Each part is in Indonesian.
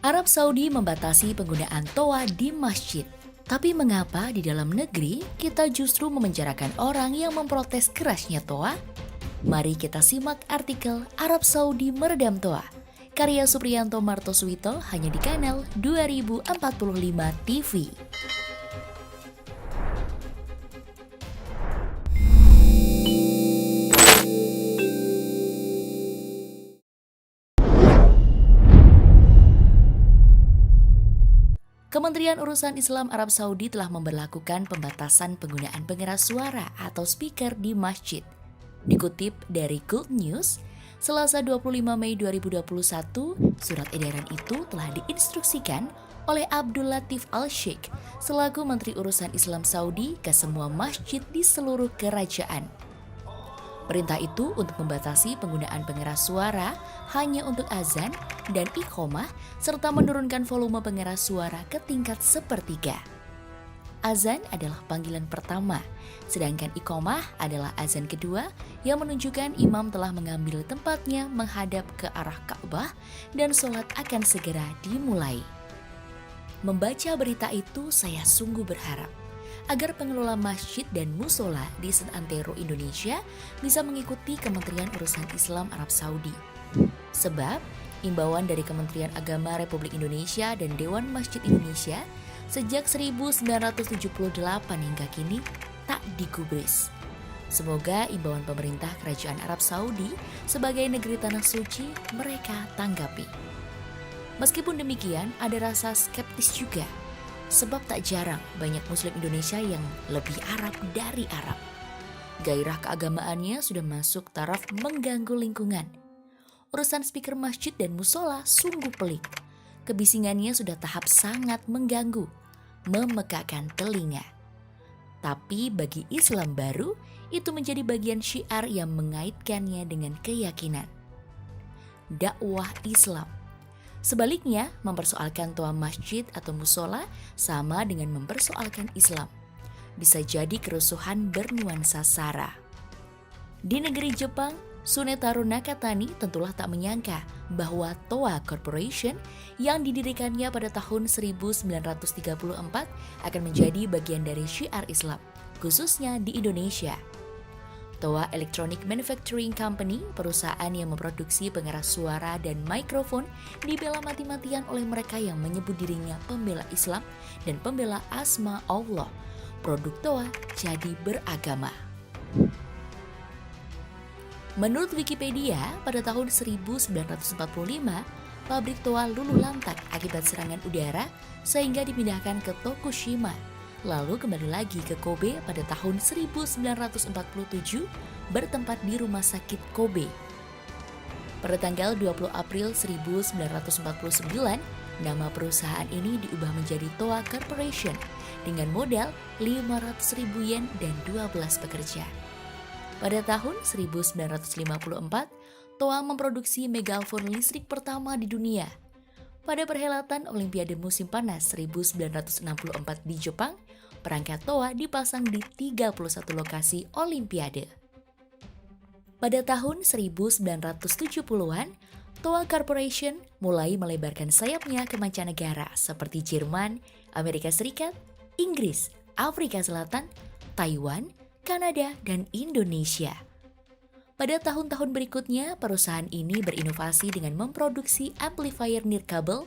Arab Saudi membatasi penggunaan toa di masjid. Tapi mengapa di dalam negeri kita justru memenjarakan orang yang memprotes kerasnya toa? Mari kita simak artikel Arab Saudi meredam toa. Karya Supriyanto Martoswito hanya di kanal 2045 TV. Kementerian Urusan Islam Arab Saudi telah memberlakukan pembatasan penggunaan pengeras suara atau speaker di masjid. Dikutip dari Good News, Selasa 25 Mei 2021, surat edaran itu telah diinstruksikan oleh Abdul Latif Al-Sheikh selaku Menteri Urusan Islam Saudi ke semua masjid di seluruh kerajaan. Perintah itu untuk membatasi penggunaan pengeras suara hanya untuk azan dan iqomah serta menurunkan volume pengeras suara ke tingkat sepertiga. Azan adalah panggilan pertama, sedangkan iqomah adalah azan kedua yang menunjukkan imam telah mengambil tempatnya menghadap ke arah Ka'bah dan sholat akan segera dimulai. Membaca berita itu saya sungguh berharap agar pengelola masjid dan musola di seantero Indonesia bisa mengikuti Kementerian Urusan Islam Arab Saudi. Sebab, imbauan dari Kementerian Agama Republik Indonesia dan Dewan Masjid Indonesia sejak 1978 hingga kini tak digubris. Semoga imbauan pemerintah Kerajaan Arab Saudi sebagai negeri tanah suci mereka tanggapi. Meskipun demikian, ada rasa skeptis juga. Sebab tak jarang banyak muslim Indonesia yang lebih Arab dari Arab. Gairah keagamaannya sudah masuk taraf mengganggu lingkungan. Urusan speaker masjid dan musola sungguh pelik. Kebisingannya sudah tahap sangat mengganggu, memekakkan telinga. Tapi bagi Islam baru, itu menjadi bagian syiar yang mengaitkannya dengan keyakinan. Dakwah Islam. Sebaliknya, mempersoalkan toa masjid atau musola sama dengan mempersoalkan Islam. Bisa jadi kerusuhan bernuansa sara. Di negeri Jepang, Tsunetaro Nakatani tentulah tak menyangka bahwa Toa Corporation yang didirikannya pada tahun 1934 akan menjadi bagian dari syiar Islam, khususnya di Indonesia. Toa Electronic Manufacturing Company, perusahaan yang memproduksi pengeras suara dan mikrofon, dibela mati-matian oleh mereka yang menyebut dirinya pembela Islam dan pembela asma Allah. Produk Toa jadi beragama. Menurut Wikipedia, pada tahun 1945, pabrik Toa luluh lantak akibat serangan udara sehingga dipindahkan ke Tokushima. Lalu kembali lagi ke Kobe pada tahun 1947 bertempat di rumah sakit Kobe. Pada tanggal 20 April 1949, nama perusahaan ini diubah menjadi Toa Corporation dengan modal 500.000 yen dan 12 pekerja. Pada tahun 1954, Toa memproduksi megaphone listrik pertama di dunia. Pada perhelatan Olimpiade musim panas 1964 di Jepang, perangkat Toa dipasang di 31 lokasi Olimpiade. Pada tahun 1970-an, Toa Corporation mulai melebarkan sayapnya ke mancanegara seperti Jerman, Amerika Serikat, Inggris, Afrika Selatan, Taiwan, Kanada, dan Indonesia. Pada tahun-tahun berikutnya, perusahaan ini berinovasi dengan memproduksi amplifier nirkabel,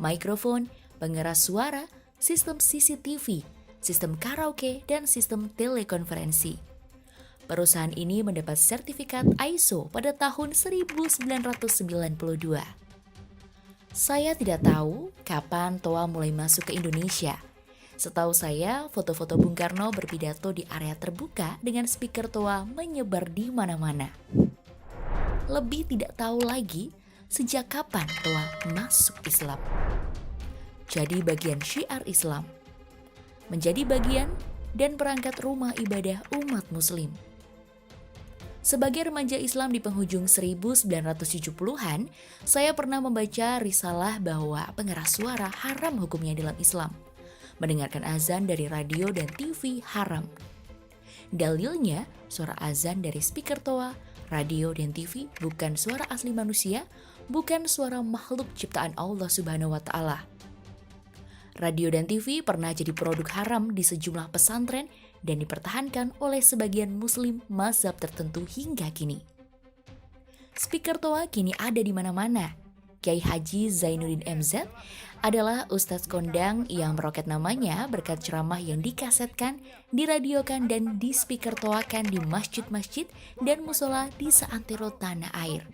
mikrofon, pengeras suara, sistem CCTV, sistem karaoke, dan sistem telekonferensi. Perusahaan ini mendapat sertifikat ISO pada tahun 1992. Saya tidak tahu kapan Toa mulai masuk ke Indonesia. Setahu saya, foto-foto Bung Karno berpidato di area terbuka dengan speaker Toa menyebar di mana-mana. Lebih tidak tahu lagi sejak kapan Toa masuk Islam. Jadi bagian syiar Islam. Menjadi bagian dan perangkat rumah ibadah umat muslim. Sebagai remaja Islam di penghujung 1970-an, saya pernah membaca risalah bahwa pengeras suara haram hukumnya dalam Islam. Mendengarkan azan dari radio dan TV haram. Dalilnya, suara azan dari speaker Toa, radio, dan TV bukan suara asli manusia, bukan suara makhluk ciptaan Allah Subhanahu wa Ta'ala. Radio dan TV pernah jadi produk haram di sejumlah pesantren dan dipertahankan oleh sebagian muslim mazhab tertentu hingga kini. Speaker toa kini ada di mana-mana. Kiai Haji Zainuddin MZ adalah ustadz kondang yang meroket namanya berkat ceramah yang dikasetkan, diradiokan dan dispeakertoakan di masjid-masjid dan musola di seantero tanah air.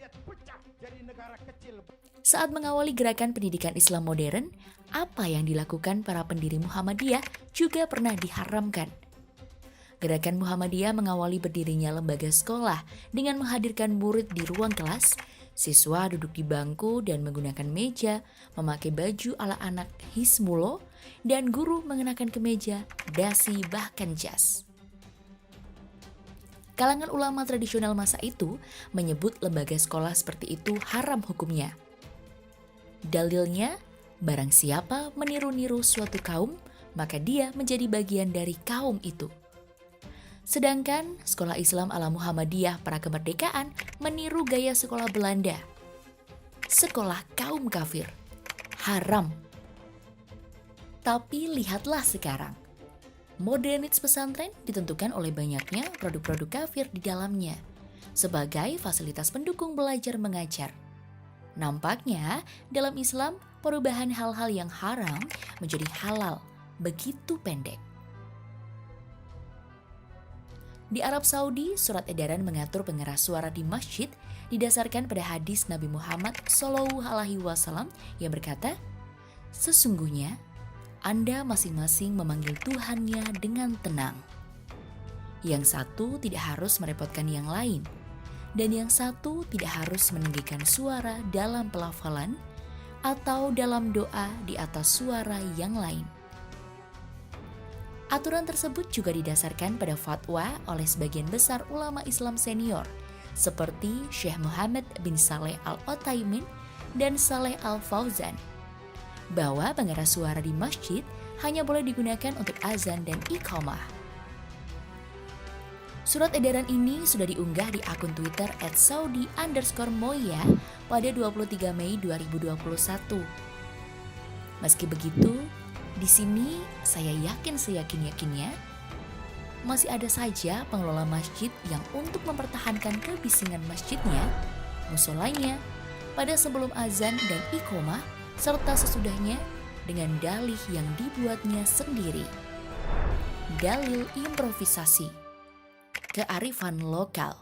Saat mengawali gerakan pendidikan Islam modern, apa yang dilakukan para pendiri Muhammadiyah juga pernah diharamkan. Gerakan Muhammadiyah mengawali berdirinya lembaga sekolah dengan menghadirkan murid di ruang kelas, siswa duduk di bangku dan menggunakan meja, memakai baju ala anak Hizbullah, dan guru mengenakan kemeja, dasi, bahkan jas. Kalangan ulama tradisional masa itu menyebut lembaga sekolah seperti itu haram hukumnya. Dalilnya, barang siapa meniru-niru suatu kaum, maka dia menjadi bagian dari kaum itu. Sedangkan sekolah Islam ala Muhammadiyah para kemerdekaan meniru gaya sekolah Belanda. Sekolah kaum kafir. Haram. Tapi lihatlah sekarang. Modernitas pesantren ditentukan oleh banyaknya produk-produk kafir di dalamnya sebagai fasilitas pendukung belajar mengajar. Nampaknya dalam Islam perubahan hal-hal yang haram menjadi halal begitu pendek. Di Arab Saudi, surat edaran mengatur pengeras suara di masjid didasarkan pada hadis Nabi Muhammad SAW yang berkata, "Sesungguhnya Anda masing-masing memanggil Tuhannya dengan tenang. Yang satu tidak harus merepotkan yang lain, dan yang satu tidak harus meninggikan suara dalam pelafalan atau dalam doa di atas suara yang lain." Aturan tersebut juga didasarkan pada fatwa oleh sebagian besar ulama Islam senior seperti Syekh Muhammad bin Saleh Al-Utsaimin dan Saleh Al-Fauzan bahwa pengeras suara di masjid hanya boleh digunakan untuk azan dan iqamah. Surat edaran ini sudah diunggah di akun Twitter @saudi_moya pada 23 Mei 2021. Meski begitu, di sini saya yakin seyakin-yakinnya masih ada saja pengelola masjid yang untuk mempertahankan kebisingan masjidnya, musolanya, pada sebelum azan dan iqamah serta sesudahnya dengan dalih yang dibuatnya sendiri. Dalil improvisasi, kearifan lokal.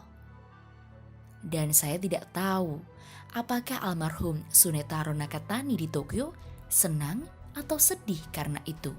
Dan saya tidak tahu apakah almarhum Sunetaro Nakatani di Tokyo senang atau sedih karena itu.